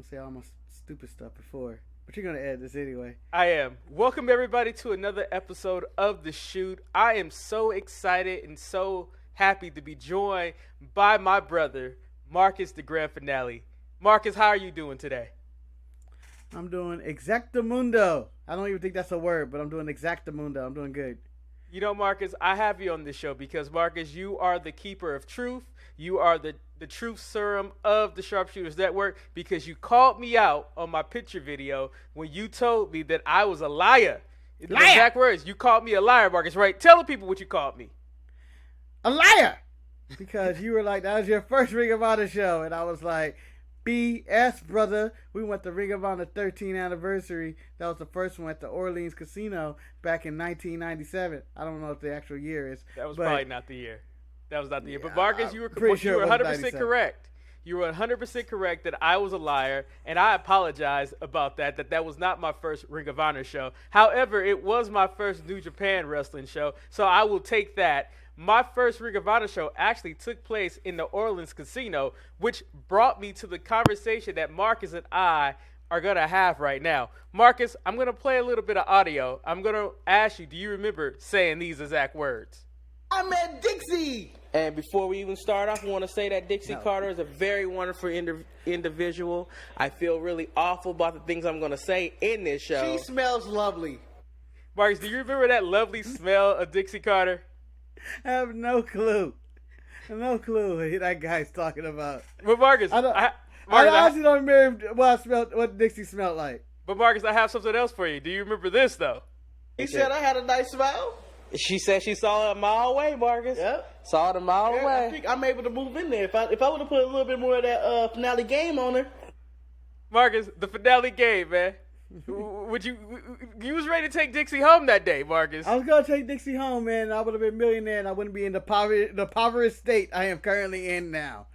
gonna say all my stupid stuff before, but you're gonna edit this anyway. I am. Welcome everybody to another episode of DaShoot. I am so excited and so happy to be joined by my brother, Marcus, the grand finale. Marcus, how are you doing today? I'm doing exactamundo. I don't even think that's a word, but I'm doing exactamundo. I'm doing good. You know, Marcus, I have you on this show because, Marcus, you are the keeper of truth. You are the truth serum of the Sharpshooters Network because you called me out on my picture video when you told me that I was a liar. In the exact words, you called me a liar, Marcus, right? Tell the people what you called me. A liar! Because you were like, that was your first Ring of Honor show. And I was like, BS, brother. We went to Ring of Honor 13th anniversary. That was the first one at the Orleans Casino back in 1997. I don't know if the actual year is. That was probably not the year. That was not the year. But Marcus, you were 100% correct. You were 100% correct that I was a liar, and I apologize about that. That was not my first Ring of Honor show. However, it was my first New Japan wrestling show, so I will take that. My first Ring of Honor show actually took place in the Orleans Casino, which brought me to the conversation that Marcus and I are going to have right now. Marcus, I'm going to play a little bit of audio. I'm going to ask you, do you remember saying these exact words? I'm at Dixie! And before we even start off, I want to say that Dixie Carter is a very wonderful individual. I feel really awful about the things I'm going to say in this show. She smells lovely. Marcus, do you remember that lovely smell of Dixie Carter? I have no clue. No clue what that guy's talking about. But Marcus, I honestly don't remember what Dixie smelled like. But Marcus, I have something else for you. Do you remember this, though? He said I had a nice smile. She said she saw it a mile away, Marcus. Yep. Saw it a mile away. I think I'm able to move in there. If I would have put a little bit more of that finale game on her. Marcus, the finale game, man. You was ready to take Dixie home that day, Marcus. I was gonna take Dixie home, man. I would have been a millionaire, and I wouldn't be in the impoverished state I am currently in now.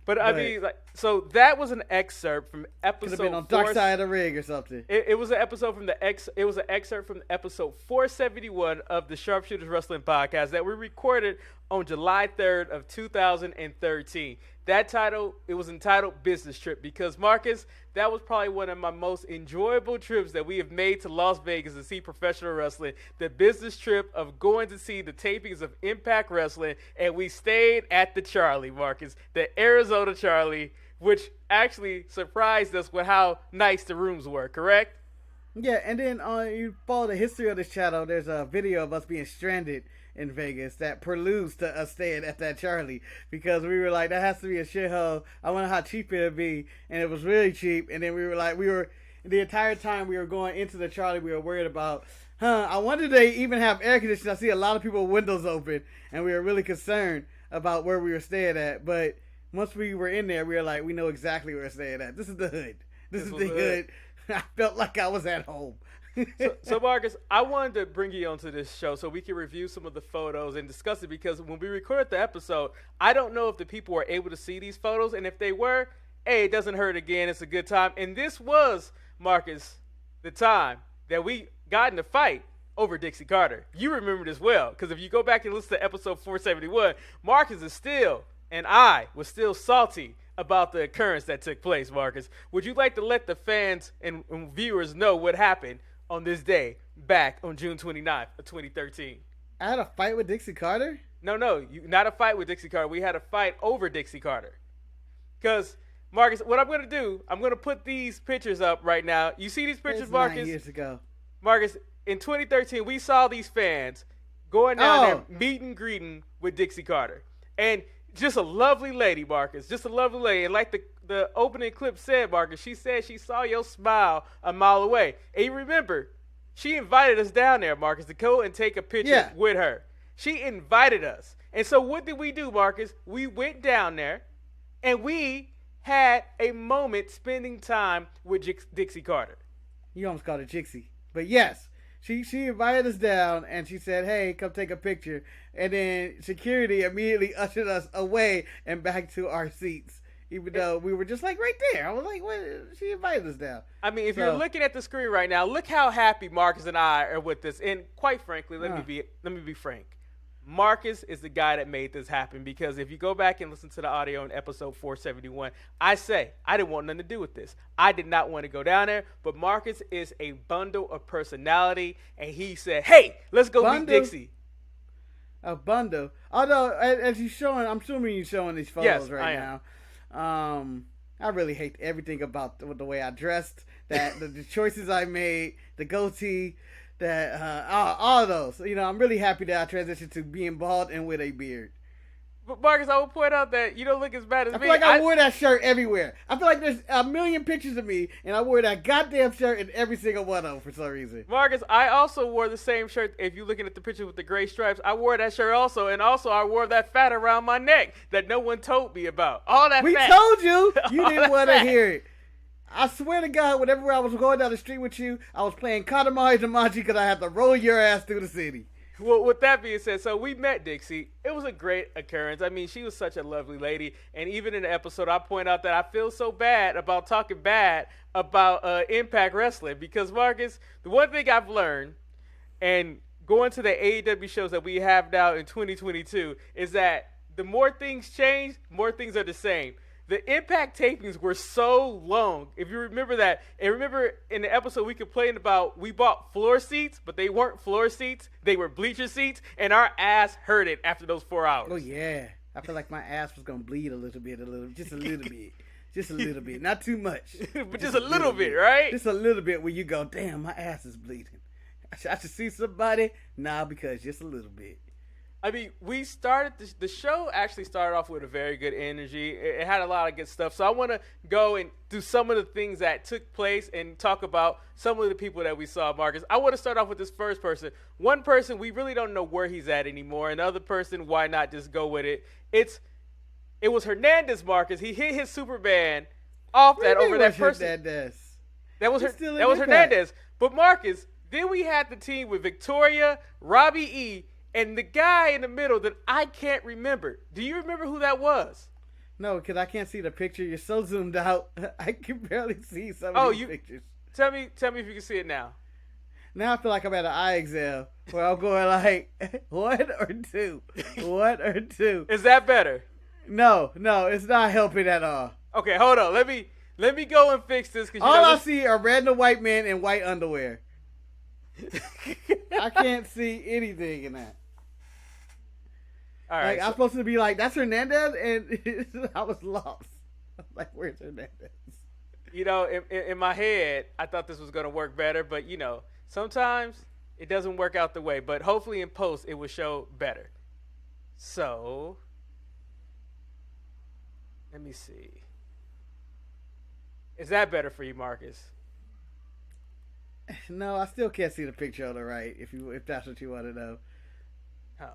But I mean, so that was an excerpt from episode. Could have been on Dark Side of the Ring or something. It was an episode from It was an excerpt from episode 471 of the Sharpshooters Wrestling Podcast that we recorded on July 3rd of 2013. That title, it was entitled Business Trip because, Marcus, that was probably one of my most enjoyable trips that we have made to Las Vegas to see professional wrestling. The business trip of going to see the tapings of Impact Wrestling, and we stayed at the Charlie, Marcus, the Arizona Charlie, which actually surprised us with how nice the rooms were, correct? Yeah, and then you follow the history of this channel, there's a video of us being stranded in Vegas that preludes to us staying at that Charlie because we were like, that has to be a shithole. I wonder how cheap it would be, and it was really cheap. And then we were the entire time we were going into the Charlie, we were worried about, I wonder if they even have air conditioning. I see a lot of people with windows open, and we were really concerned about where we were staying at. But once we were in there, we were like, we know exactly where we're staying at. This is the hood. This is the hood. I felt like I was at home. So Marcus, I wanted to bring you onto this show so we can review some of the photos and discuss it because when we recorded the episode, I don't know if the people were able to see these photos, and if they were, hey, it doesn't hurt again. It's a good time. And this was, Marcus, the time that we got in a fight over Dixie Carter. You remember this well because if you go back and listen to episode 471, Marcus is still, and I was still salty about the occurrence that took place, Marcus. Would you like to let the fans and viewers know what happened on this day back on June 29th of 2013? I had a fight with Dixie Carter? No, not a fight with Dixie Carter. We had a fight over Dixie Carter. Because, Marcus, what I'm going to do, I'm going to put these pictures up right now. You see these pictures, Marcus? 9 years ago. Marcus, in 2013, we saw these fans going down there, meet and greeting with Dixie Carter. And just a lovely lady, Marcus. Just a lovely lady. And like the opening clip said, Marcus, she said she saw your smile a mile away. And you remember, she invited us down there, Marcus, to go and take a picture with her. She invited us. And so what did we do, Marcus? We went down there, and we had a moment spending time with Dixie Carter. You almost called her Jixie. But yes, she invited us down, and she said, hey, come take a picture. And then security immediately ushered us away and back to our seats, even though we were just like right there. I was like, what? She invited us down. I mean, if you're looking at the screen right now, look how happy Marcus and I are with this. And quite frankly, let me be frank. Marcus is the guy that made this happen, because if you go back and listen to the audio in episode 471, I say I didn't want nothing to do with this. I did not want to go down there, but Marcus is a bundle of personality, and he said, hey, let's go meet Dixie. A bundle. Although, as you're showing, I'm assuming you're showing these photos right now. I really hate everything about the way I dressed, that the choices I made, the goatee, that all of those. You know, I'm really happy that I transitioned to being bald and with a beard. But Marcus, I will point out that you don't look as bad as me. I feel like I wore that shirt everywhere. I feel like there's a million pictures of me, and I wore that goddamn shirt in every single one of them for some reason. Marcus, I also wore the same shirt. If you're looking at the picture with the gray stripes, I wore that shirt also, and also I wore that fat around my neck that no one told me about. All that we fat. We told you. You didn't want to hear it. I swear to God, whenever I was going down the street with you, I was playing Katamari Damacy because I had to roll your ass through the city. Well, with that being said, so we met Dixie. It was a great occurrence. I mean, she was such a lovely lady. And even in the episode, I point out that I feel so bad about talking bad about Impact Wrestling. Because, Marcus, the one thing I've learned, and going to the AEW shows that we have now in 2022, is that the more things change, more things are the same. The Impact tapings were so long. If you remember that, and remember in the episode we complained about we bought floor seats, but they weren't floor seats. They were bleacher seats, and our ass hurted after those 4 hours. Oh, yeah. I feel like my ass was going to bleed a little bit. Just a little bit. Just a little bit. Not too much. But just a little bit, right? Just a little bit where you go, damn, my ass is bleeding. I should see somebody? Nah, because just a little bit. I mean, we started the show actually started off with a very good energy. It had a lot of good stuff. So I want to go and do some of the things that took place and talk about some of the people that we saw, Marcus. I want to start off with this first person. One person, we really don't know where he's at anymore. Another person, why not just go with it? It was Hernandez, Marcus. He hit his Superman off that over that person. Hernandez? That was Hernandez. But Marcus, then we had the team with Victoria, Robbie E., and the guy in the middle that I can't remember. Do you remember who that was? No, because I can't see the picture. You're so zoomed out. I can barely see some of these pictures. Tell me if you can see it now. Now I feel like I'm at an eye exam where I'm going like, 1 or 2? 1 or 2? Is that better? No, it's not helping at all. Okay, hold on. Let me go and fix this. All I see are random white men in white underwear. I can't see anything in that. All right, I'm supposed to be like, that's Hernandez, and I was lost. I'm like, where's Hernandez? You know, in my head, I thought this was going to work better, but, you know, sometimes it doesn't work out the way. But hopefully in post, it will show better. So, let me see. Is that better for you, Marcus? No, I still can't see the picture on the right, if that's what you want to know. Oh,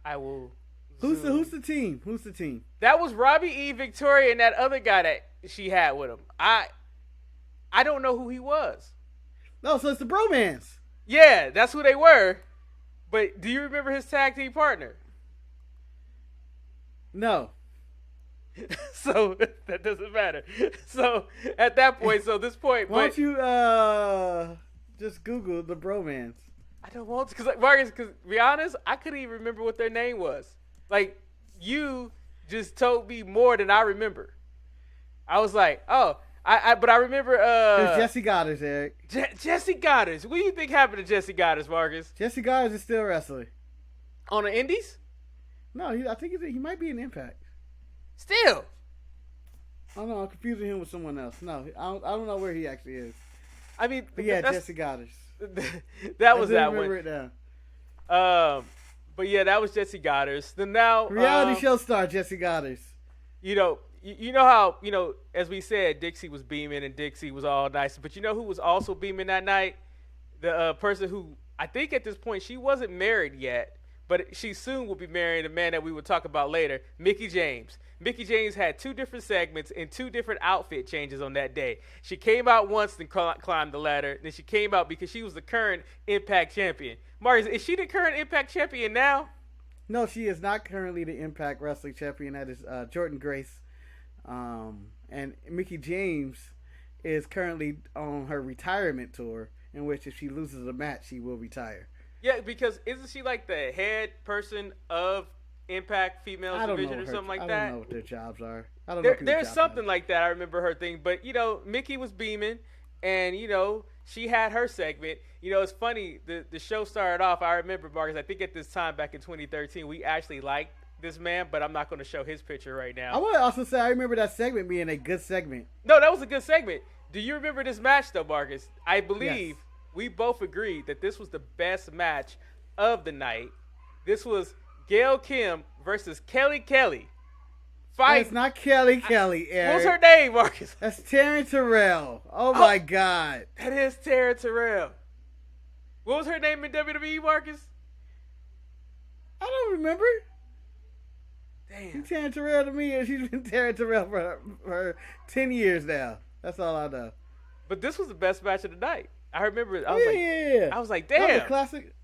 I will. Who's the team? Who's the team? That was Robbie E. Victoria and that other guy that she had with him. I don't know who he was. No, so it's the bromance. Yeah, that's who they were. But do you remember his tag team partner? No. So that doesn't matter. So at that point, why don't you just Google the bromance? I don't want to, because Marcus, to be honest, I couldn't even remember what their name was. Like, you just told me more than I remember. I was like, oh, but I remember. There's Jesse Goddard, Eric. Jesse Goddard. What do you think happened to Jesse Goddard, Marcus? Jesse Goddard is still wrestling. On the Indies? No, I think he might be in Impact. Still. I don't know. I'm confusing him with someone else. No, I don't know where he actually is. I mean, but yeah, Jesse Goddard. That was that one. I remember it now. But yeah, that was Jesse Goddard. Then now, reality show star Jesse Goddard. You know how as we said, Dixie was beaming and Dixie was all nice. But you know who was also beaming that night? The person who I think at this point she wasn't married yet, but she soon will be marrying a man that we will talk about later, Mickie James. Mickie James had 2 different segments and 2 different outfit changes on that day. She came out once and climbed the ladder. Then she came out because she was the current Impact champion. Marcus, is she the current Impact champion now? No, she is not currently the Impact Wrestling champion. That is Jordan Grace. And Mickie James is currently on her retirement tour, in which if she loses a match, she will retire. Yeah, because isn't she like the head person of Impact Females Division or something like that? I don't know what their jobs are. I don't know. There's something like that. I remember her thing. But, you know, Mickey was beaming, and, you know, she had her segment. You know, it's funny. The show started off, I remember, Marcus, I think at this time back in 2013, we actually liked this man, but I'm not going to show his picture right now. I want to also say I remember that segment being a good segment. No, that was a good segment. Do you remember this match, though, Marcus? I believe we both agreed that this was the best match of the night. This was Gail Kim versus Kelly Kelly. Fight. It's not Kelly Kelly, Eric. What's her name, Marcus? That's Taryn Terrell. Oh, my God. That is Taryn Terrell. What was her name in WWE, Marcus? I don't remember. Damn. She's Taryn Terrell to me, and she's been Taryn Terrell for 10 years now. That's all I know. But this was the best match of the night. I remember. I was like, That was damn. a classic.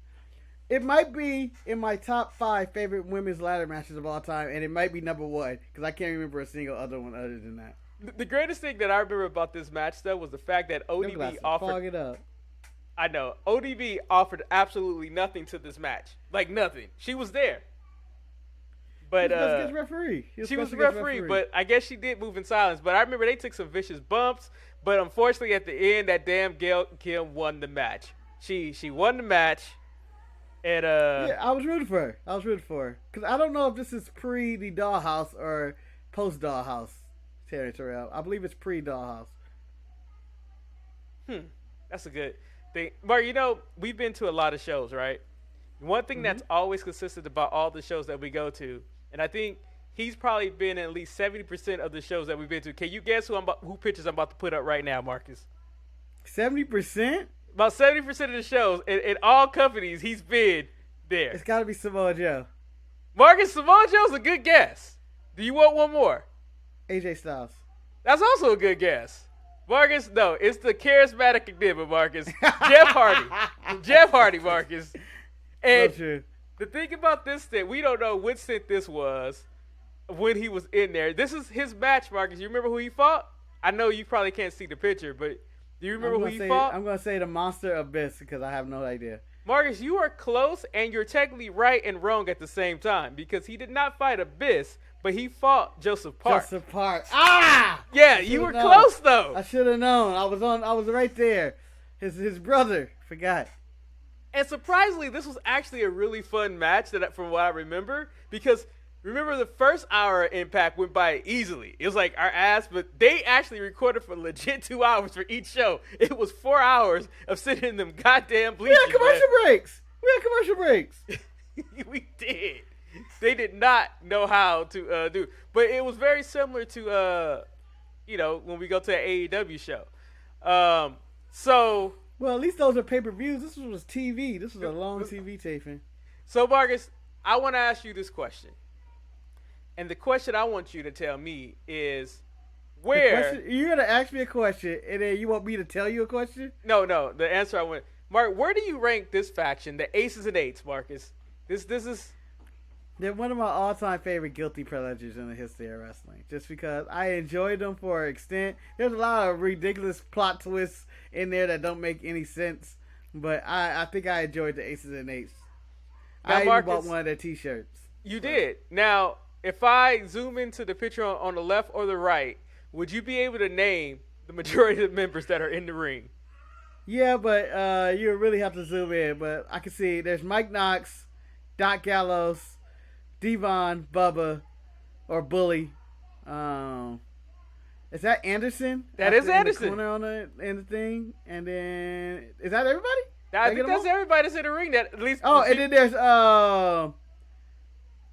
It might be in my top 5 favorite women's ladder matches of all time, and it might be number 1 because I can't remember a single other one other than that. The greatest thing that I remember about this match, though, was the fact that ODB offered. Fog it up. I know. ODB offered absolutely nothing to this match. Like, nothing. She was there. But She was the referee, but I guess she did move in silence. But I remember they took some vicious bumps. But unfortunately, at the end, that damn Gail Kim won the match. She won the match. And yeah, I was rooting for her. Because I don't know if this is pre the Dollhouse or post Dollhouse, Taryn Terrell. I believe it's pre Dollhouse. That's a good thing. Mark, you know, we've been to a lot of shows, right? One thing that's always consistent about all the shows that we go to, and I think he's probably been in at least 70% of the shows that we've been to. Can you guess who pictures I'm about to put up right now, Marcus? 70%? About 70% of the shows in all companies, he's been there. It's got to be Samoa Joe. Marcus, Samoa Joe's a good guess. Do you want one more? AJ Styles. That's also a good guess. Marcus, no, it's the charismatic exhibit, Marcus. Jeff Hardy. Jeff Hardy, Marcus. And the thing about this thing, we don't know which stint this was when he was in there. This is his match, Marcus. You remember who he fought? I know you probably can't see the picture, but do you remember who he fought? I'm going to say the Monster Abyss because I have no idea. Marcus, you are close, and you're technically right and wrong at the same time because he did not fight Abyss, but he fought Joseph Park. Joseph Park. Ah! Yeah, you were close, though. I should have known. I was right there. His brother. Forgot. And surprisingly, this was actually a really fun match from what I remember because remember the first hour of Impact went by easily. It was like our ass, but they actually recorded for legit 2 hours for each show. It was 4 hours of sitting in them goddamn bleachers. We had commercial breaks. We did. They did not know how to do. But it was very similar to, when we go to an AEW show. Well, at least those are pay-per-views. This was TV. This was a long TV taping. So, Marcus, I want to ask you this question. And the question I want you to tell me is where... You're going to ask me a question, and then you want me to tell you a question? No. The answer I want... Mark, where do you rank this faction, the Aces and Eights, Marcus? This is... They're one of my all-time favorite guilty pleasures in the history of wrestling. Just because I enjoyed them for an extent. There's a lot of ridiculous plot twists in there that don't make any sense. But I think I enjoyed the Aces and Eights. I even bought one of their T-shirts. You did. Now, if I zoom into the picture on the left or the right, would you be able to name the majority of the members that are in the ring? Yeah, but you really have to zoom in. But I can see there's Mike Knox, Doc Gallows, Devon, Bubba, or Bully. Is that Anderson? That is Anderson. In the corner in the thing. And then, is that everybody? I think that's everybody that's in the ring. That at least. Oh, and then there's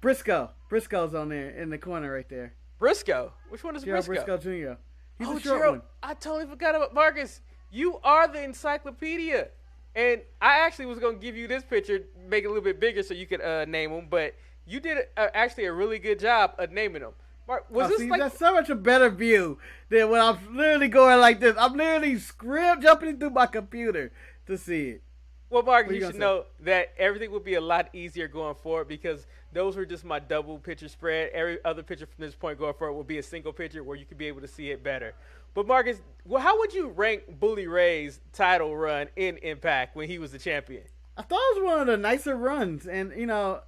Briscoe. Briscoe's on there in the corner right there. Briscoe? Which one is Gerald Briscoe? Briscoe Jr. He's a short Gerald, one. I totally forgot about Marcus. You are the encyclopedia. And I actually was going to give you this picture, make it a little bit bigger so you could name them. But you did actually a really good job of naming them. Mark, that's so much a better view than when I'm literally going like this. I'm literally jumping through my computer to see it. Well, Mark, you should know that everything would be a lot easier going forward because those were just my double picture spread. Every other picture from this point going forward will be a single picture where you could be able to see it better. But, Marcus, how would you rank Bully Ray's title run in Impact when he was the champion? I thought it was one of the nicer runs, and you know,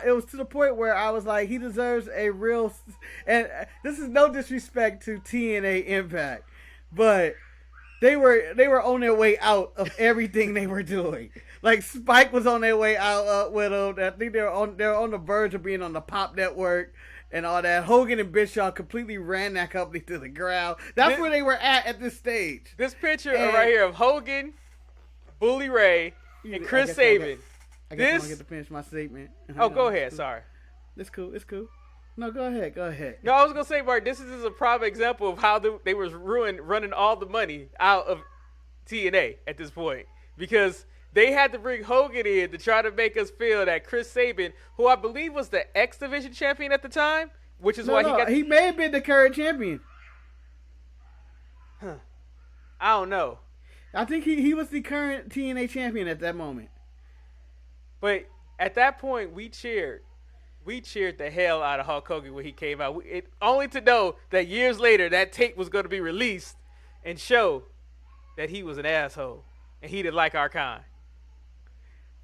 it was to the point where I was like, he deserves a real. And this is no disrespect to TNA Impact, but they were on their way out of everything they were doing. Like Spike was on their way out with them. I think they were on the verge of being on the Pop Network and all that. Hogan and Bischoff completely ran that company to the ground. That's where they were at this stage. This picture right here of Hogan, Bully Ray, and Chris Sabin. I guess I get to finish my statement. Oh, go ahead. Sorry. It's cool. No, go ahead. No, I was gonna say, Mark, this is a prime example of how they was running all the money out of TNA at this point, because they had to bring Hogan in to try to make us feel that Chris Sabin, who I believe was the X Division champion at the time, which is he may have been the current champion. Huh. I don't know. I think he was the current TNA champion at that moment. But at that point, we cheered the hell out of Hulk Hogan when he came out. Only to know that years later, that tape was going to be released and show that he was an asshole and he didn't like our kind.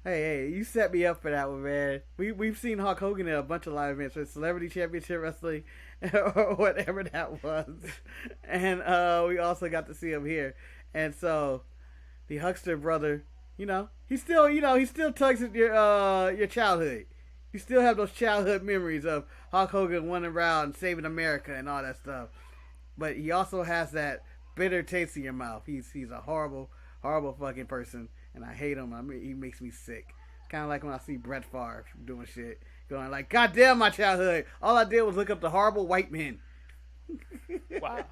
Hey, you set me up for that one, man. We've seen Hulk Hogan in a bunch of live events, with Celebrity Championship Wrestling or whatever that was, and we also got to see him here. And so, the Huckster brother, you know, he still tugs at your childhood. You still have those childhood memories of Hulk Hogan running around and saving America and all that stuff. But he also has that bitter taste in your mouth. He's a horrible, horrible fucking person, and I hate him. He makes me sick. Kind of like when I see Brett Favre doing shit, going like, "God damn my childhood! All I did was look up the horrible white men." Wow.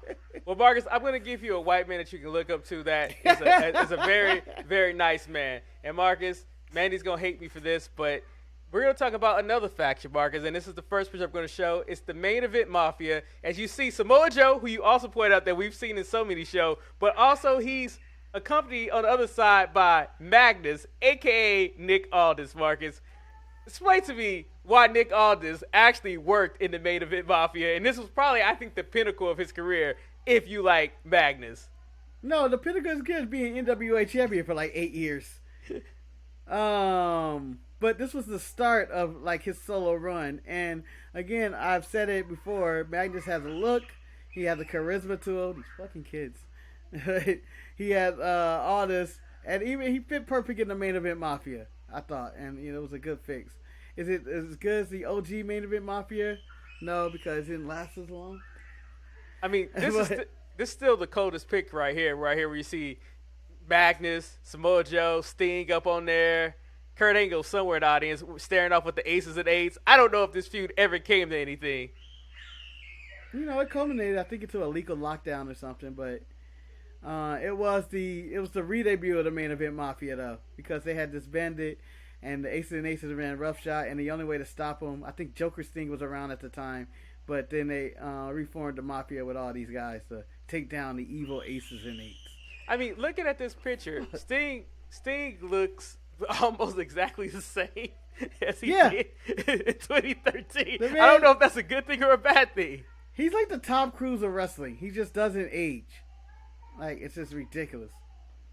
Well, Marcus, I'm going to give you a white man that you can look up to that is a very, very nice man. And Marcus, Mandy's going to hate me for this, but we're going to talk about another faction, Marcus, and this is the first picture I'm going to show. It's the Main Event Mafia. As you see, Samoa Joe, who you also point out that we've seen in so many shows, but also he's accompanied on the other side by Magnus, a.k.a. Nick Aldis, Marcus. Explain to me why Nick Aldis actually worked in the Main Event Mafia, and this was probably, I think, the pinnacle of his career, if you like Magnus. No, the pinnacle is good being NWA champion for like 8 years. But this was the start of like his solo run, and again, I've said it before. Magnus has a look, he has a charisma to him. These fucking kids. He has all this, and even he fit perfect in the Main Event Mafia, I thought, and you know, it was a good fix. Is it as good as the OG Main Event Mafia? No, because it didn't last as long. I mean, this is still the coldest pick right here where you see Magnus, Samoa Joe, Sting up on there, Kurt Angle somewhere in the audience staring off with the aces and eights. I don't know if this feud ever came to anything. You know, it culminated, I think, into a legal lockdown or something, but it was the re-debut of the Main Event Mafia, though, because they had disbanded, and the Aces and Aces ran roughshod, and the only way to stop them, I think Joker Sting was around at the time, but then they reformed the Mafia with all these guys to take down the evil Aces and Eights. I mean, looking at this picture, Sting looks almost exactly the same as he did in 2013. I don't know if that's a good thing or a bad thing. He's like the Tom Cruise of wrestling. He just doesn't age. Like, it's just ridiculous.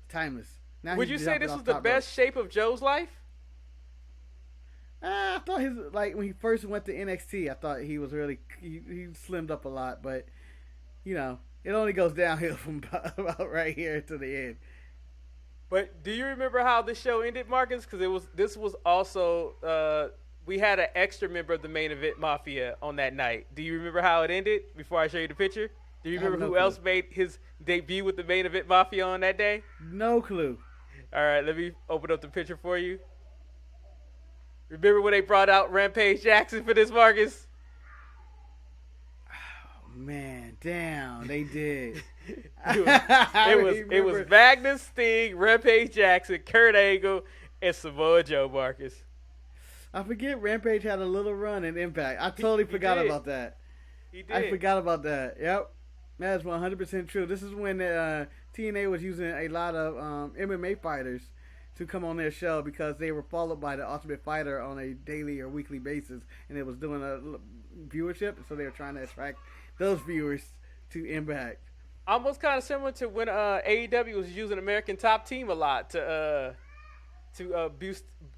Timeless. Now would you say this was the best shape of Joe's life? I thought when he first went to NXT, I thought he was really, he slimmed up a lot, but, you know, it only goes downhill from about right here to the end. But do you remember how this show ended, Marcus? Because this was also, we had an extra member of the Main Event Mafia on that night. Do you remember how it ended before I show you the picture? Do you remember who else made his debut with the Main Event Mafia on that day? No clue. All right, let me open up the picture for you. Remember when they brought out Rampage Jackson for this, Marcus? Oh, man, damn, they did. it was Magnus, Sting, Rampage Jackson, Kurt Angle, and Samoa Joe, Marcus. I forget Rampage had a little run in Impact. I totally forgot about that. He did. I forgot about that. Yep. That is 100% true. This is when TNA was using a lot of MMA fighters to come on their show because they were followed by the Ultimate Fighter on a daily or weekly basis, and it was doing a viewership, so they were trying to attract those viewers to Impact. Almost kind of similar to when AEW was using American Top Team a lot to to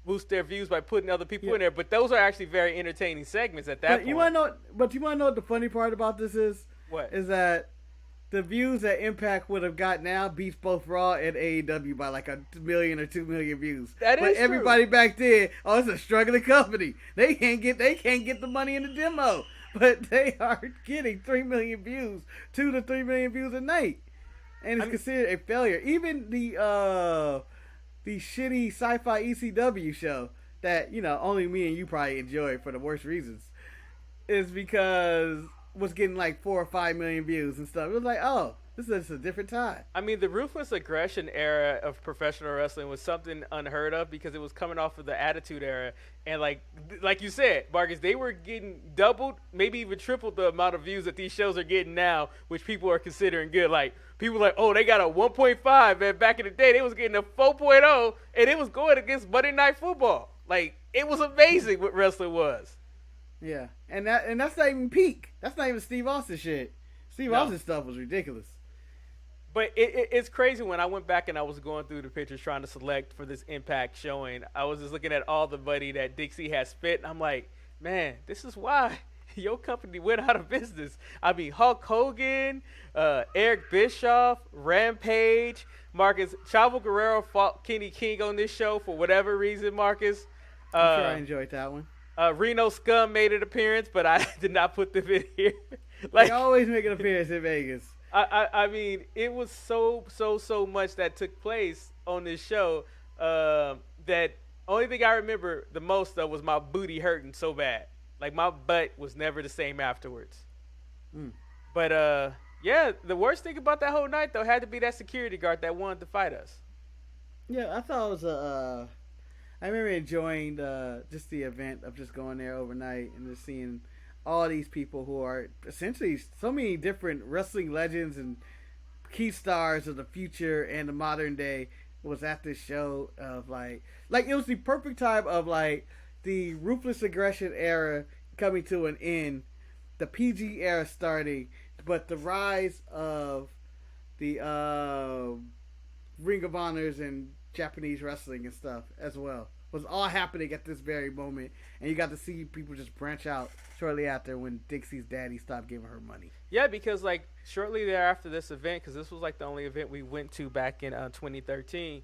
boost their views by putting other people in there. But those are actually very entertaining segments at that point. You want to know what the funny part about this is? What? Is that the views that Impact would have got now beats both Raw and AEW by like 1 million or 2 million views. But everybody back then, it's a struggling company. They can't get the money in the demo. But they are getting 3 million views, 2 to 3 million views a night. And it's considered a failure. Even the shitty sci-fi ECW show that, only me and you probably enjoy for the worst reasons is because was getting like 4 or 5 million views and stuff. It was like, this is a different time. I mean, the ruthless aggression era of professional wrestling was something unheard of because it was coming off of the Attitude Era. And like you said, Marcus, they were getting doubled, maybe even tripled the amount of views that these shows are getting now, which people are considering good. Like, people are like, they got a 1.5, and back in the day, they was getting a 4.0, and it was going against Monday Night Football. Like, it was amazing what wrestling was. Yeah, and that's not even peak. That's not even Steve Austin shit. Steve Austin stuff was ridiculous. But it's crazy when I went back and I was going through the pictures trying to select for this Impact showing. I was just looking at all the money that Dixie has spent, and I'm like, man, this is why your company went out of business. I mean, Hulk Hogan, Eric Bischoff, Rampage, Marcus, Chavo Guerrero fought Kenny King on this show for whatever reason, Marcus. I'm sure I enjoyed that one. Reno Scum made an appearance, but I did not put them in here. They always make an appearance in Vegas. I mean, it was so much that took place on this show that only thing I remember the most of was my booty hurting so bad. Like, my butt was never the same afterwards. But, the worst thing about that whole night, though, had to be that security guard that wanted to fight us. Yeah, I thought it was I remember enjoying just the event of just going there overnight and just seeing all these people who are essentially so many different wrestling legends and key stars of the future and the modern day was at this show of like it was the perfect time of like the ruthless aggression era coming to an end, the PG era starting, but the rise of the Ring of Honors and Japanese wrestling and stuff as well was all happening at this very moment, and you got to see people just branch out shortly after when Dixie's daddy stopped giving her money. Yeah, because like shortly thereafter this event, because this was like the only event we went to back in 2013,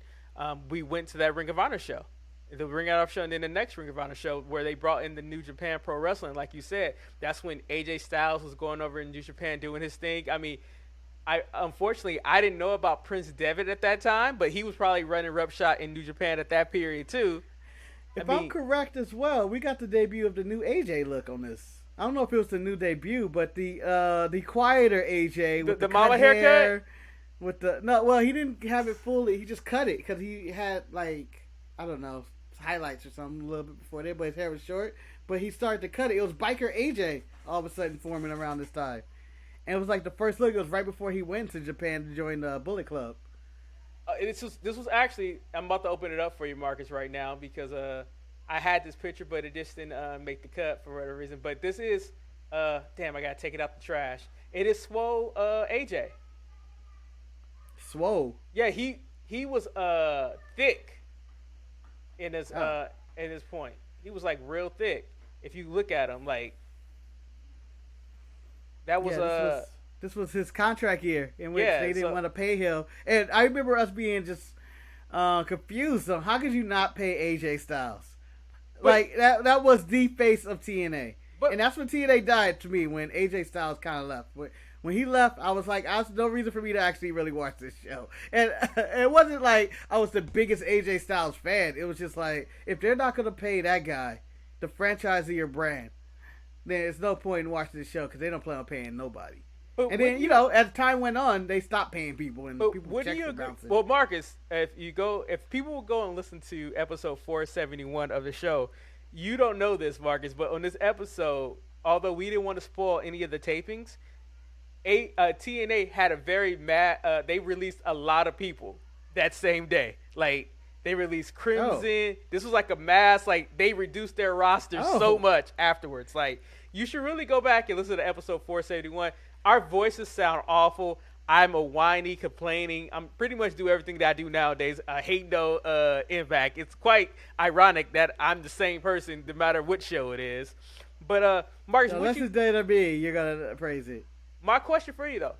we went to that Ring of Honor show, the Ring of Honor show, and then the next Ring of Honor show where they brought in the New Japan Pro Wrestling. Like you said, that's when AJ Styles was going over in New Japan doing his thing. I mean, unfortunately, I didn't know about Prince Devitt at that time, but he was probably running roughshod in New Japan at that period too. If I'm correct as well, we got the debut of the new AJ look on this. I don't know if it was the new debut, but the quieter AJ with the mama haircut. With he didn't have it fully. He just cut it because he had highlights or something a little bit before that, but his hair was short. But he started to cut it. It was biker AJ all of a sudden forming around this time. And it was like the first look. It was right before he went to Japan to join the Bullet Club. This was actually, I'm about to open it up for you, Marcus, right now because I had this picture, but it just didn't make the cut for whatever reason. But this is, I gotta take it out the trash. It is Swole AJ. Swole. Yeah, he was thick in his point. He was like real thick. If you look at him, like that was This was his contract year in which they didn't want to pay him. And I remember us being just confused. So how could you not pay AJ Styles? That was the face of TNA. And that's when TNA died to me, when AJ Styles kind of left. When he left, I was like, there's no reason for me to actually really watch this show. And it wasn't like I was the biggest AJ Styles fan. It was just like, if they're not going to pay that guy, the franchise of your brand, then there's no point in watching this show because they don't plan on paying nobody. And then, as time went on, they stopped paying people and people checked the bouncing. Well, Marcus, if people will go and listen to episode 471 of the show, you don't know this, Marcus, but on this episode, although we didn't want to spoil any of the tapings, TNA had a very they released a lot of people that same day. Like, they released Crimson. This was like a mass, like, they reduced their roster so much afterwards. Like, you should really go back and listen to episode 471. Our voices sound awful. I'm a whiny, complaining. I'm pretty much do everything that I do nowadays. I hate no impact. It's quite ironic that I'm the same person no matter what show it is. But Marcus, unless it's WWE, you're gonna praise it. My question for you though: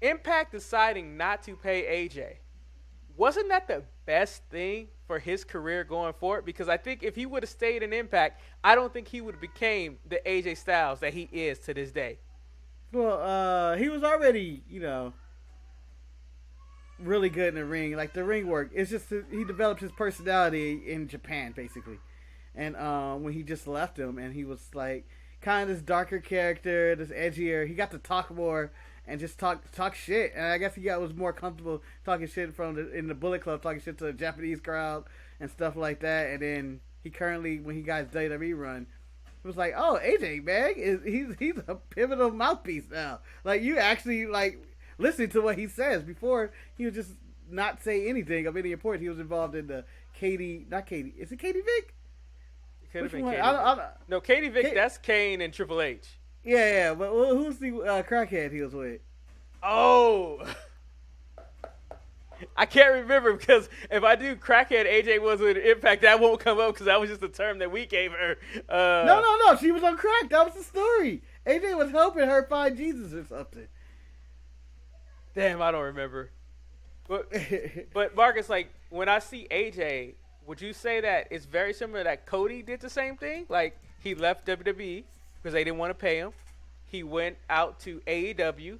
Impact deciding not to pay AJ, wasn't that the best thing for his career going forward? Because I think if he would have stayed in Impact, I don't think he would have became the AJ Styles that he is to this day. Well, he was already, really good in the ring. Like, the ring work. It's just he developed his personality in Japan, basically. And when he just left him, and he was, like, kind of this darker character, this edgier. He got to talk more and just talk shit. And I guess he was more comfortable talking shit in the Bullet Club, talking shit to the Japanese crowd and stuff like that. And then he currently, when he got his WWE run, it was like, oh, AJ, man, he's a pivotal mouthpiece now. Like, you actually, like, listen to what he says. Before, he would just not say anything of any importance. He was involved in the is it Katie Vick? It could have been one? Katie Vick. No, Katie Vick, that's Kane and Triple H. Yeah, but who's the crackhead he was with? Oh, I can't remember, because if I do crackhead AJ was with Impact, that won't come up because that was just a term that we gave her. No, she was on crack. That was the story. AJ was helping her find Jesus or something. Damn, I don't remember. But Marcus, like, when I see AJ, would you say that it's very similar that Cody did the same thing? Like, he left WWE because they didn't want to pay him. He went out to AEW,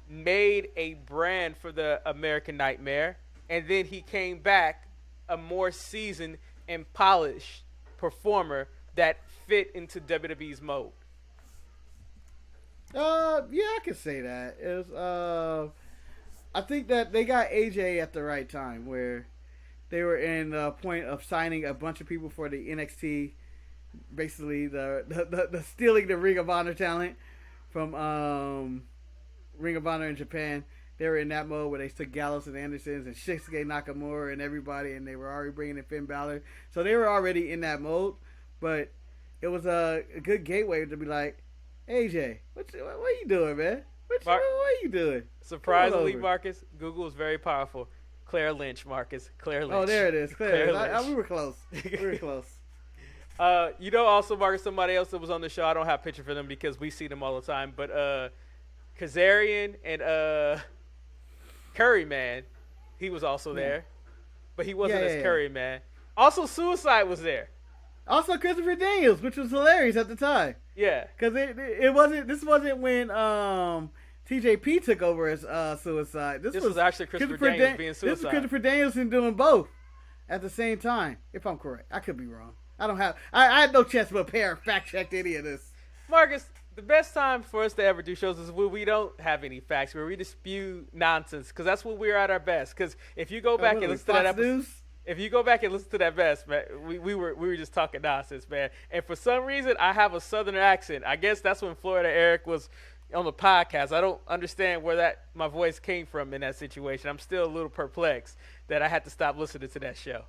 made a brand for the American Nightmare, and then he came back a more seasoned and polished performer that fit into WWE's mode. Yeah, I can say that. It was, I think that they got AJ at the right time, where they were in the point of signing a bunch of people for the NXT, basically the stealing the Ring of Honor talent from Ring of Honor in Japan. They were in that mode where they took Gallows and Andersons and Shinsuke Nakamura and everybody, and they were already bringing in Finn Balor. So they were already in that mode, but it was a good gateway to be like, AJ, what are you doing, man? What are you doing? Surprisingly, Marcus, Google is very powerful. Claire Lynch, Marcus. Claire Lynch. Oh, there it is. Claire Lynch. We were close. We were close. Also, Marcus, somebody else that was on the show, I don't have a picture for them because we see them all the time, but Kazarian and Curry Man, he was also there, but he wasn't as Curry Man. Also, Suicide was there. Also, Christopher Daniels, which was hilarious at the time. Yeah, because it wasn't. This wasn't when TJP took over as Suicide. This was actually Christopher Daniels being Suicide. This was Christopher Danielson doing both at the same time. If I'm correct, I could be wrong. I had no chance to prepare or fact check any of this. Marcus, the best time for us to ever do shows is when we don't have any facts, where we just spew nonsense, because that's when we're at our best. Because if you go back and listen to that episode, if you go back and listen to that best, man, we were just talking nonsense, man. And for some reason, I have a southern accent. I guess that's when Florida Eric was on the podcast. I don't understand where my voice came from in that situation. I'm still a little perplexed that I had to stop listening to that show.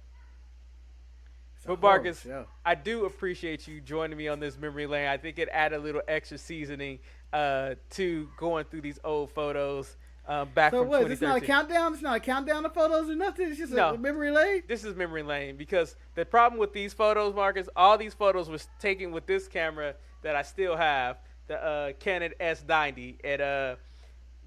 But Marcus, I do appreciate you joining me on this memory lane. I think it added a little extra seasoning to going through these old photos back from 2013. So it's not a countdown? It's not a countdown of photos or nothing? It's just a memory lane? This is memory lane, because the problem with these photos, Marcus, all these photos was taken with this camera that I still have, the Canon S90. And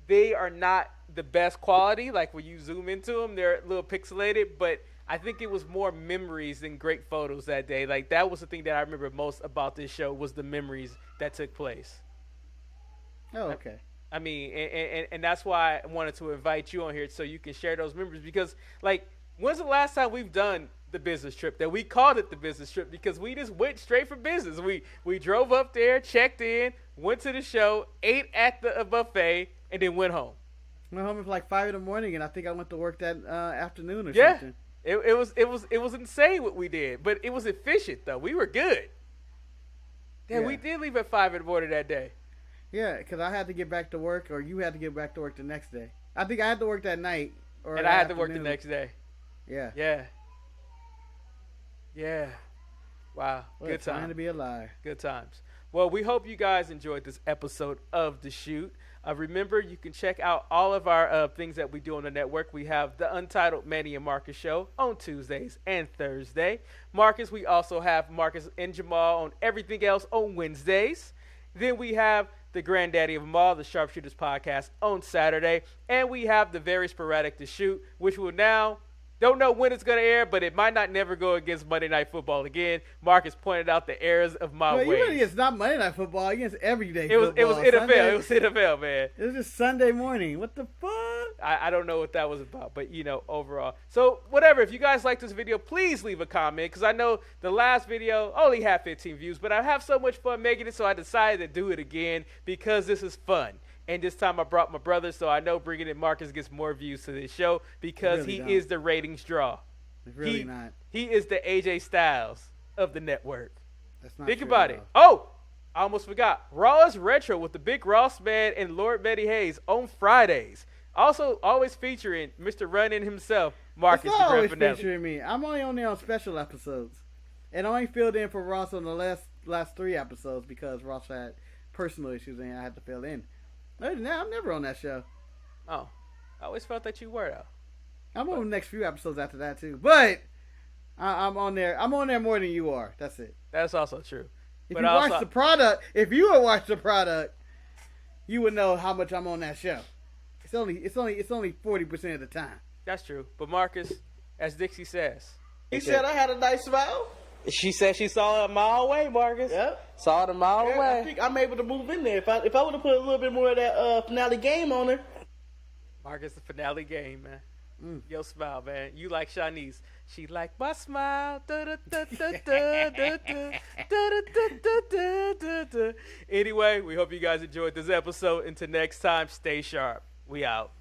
they are not the best quality. Like, when you zoom into them, they're a little pixelated, but I think it was more memories than great photos that day. Like, that was the thing that I remember most about this show, was the memories that took place. Oh, okay. I mean, and that's why I wanted to invite you on here so you can share those memories. Because, like, when's the last time we've done the business trip? That we called it the business trip because we just went straight for business. We drove up there, checked in, went to the show, ate at the buffet, and then went home. Went home at like 5 a.m, and I think I went to work that afternoon or something. It was insane what we did, but it was efficient though. We were good. Yeah, we did leave at 5 a.m. that day. Yeah, because I had to get back to work, or you had to get back to work the next day. I think I had to work that night, and I had to work the next day. Yeah. Wow, good time. Trying to be a liar. Good times. Well, we hope you guys enjoyed this episode of DaShoot. Remember, you can check out all of our things that we do on the network. We have the Untitled Manny and Marcus show on Tuesdays and Thursday. Marcus, we also have Marcus and Jamal on everything else on Wednesdays. Then we have the granddaddy of them all, the Sharpshooters Podcast, on Saturday. And we have the very sporadic DaShoot, which will now, don't know when it's going to air, but it might not never go against Monday Night Football again. Marcus pointed out the errors of my ways. Really, it's not Monday Night Football. Against everyday football. It was NFL. Sunday, it was NFL, man. It was just Sunday morning. What the fuck? I don't know what that was about, but, overall. So, whatever. If you guys like this video, please leave a comment, because I know the last video only had 15 views, but I have so much fun making it, so I decided to do it again because this is fun. And this time I brought my brother, so I know bringing in Marcus gets more views to this show because really he is the ratings draw. It's really not. He is the AJ Styles of the network. That's not Think true about at it. all. Oh, I almost forgot. Raw's Retro with the Big Ross Man and Lord Betty Hayes on Fridays. Also, always featuring Mr. Run-In himself, Marcus It's the not always Grand Finale. featuring me. I'm only on there on special episodes. And I only filled in for Ross on the last 3 episodes because Ross had personal issues and I had to fill in. Other than that, I'm never on that show. Oh, I always felt that you were, though. I'm on the next few episodes after that, too. But I'm on there. I'm on there more than you are. That's it. That's also true. If But you also, watch the product, if you would watch the product, you would know how much I'm on that show. It's only 40% of the time. that's true. But Marcus, as Dixie says, He said I had a nice smile. She said she saw it a mile away, Marcus. Yep. Saw it a mile I away. think I'm able to move in there. If I would have put a little bit more of that finale game on her. Marcus, the finale game, man. Yo, smile, man. You like Shanice. She like my smile. Anyway, we hope you guys enjoyed this episode. Until next time, stay sharp. We out.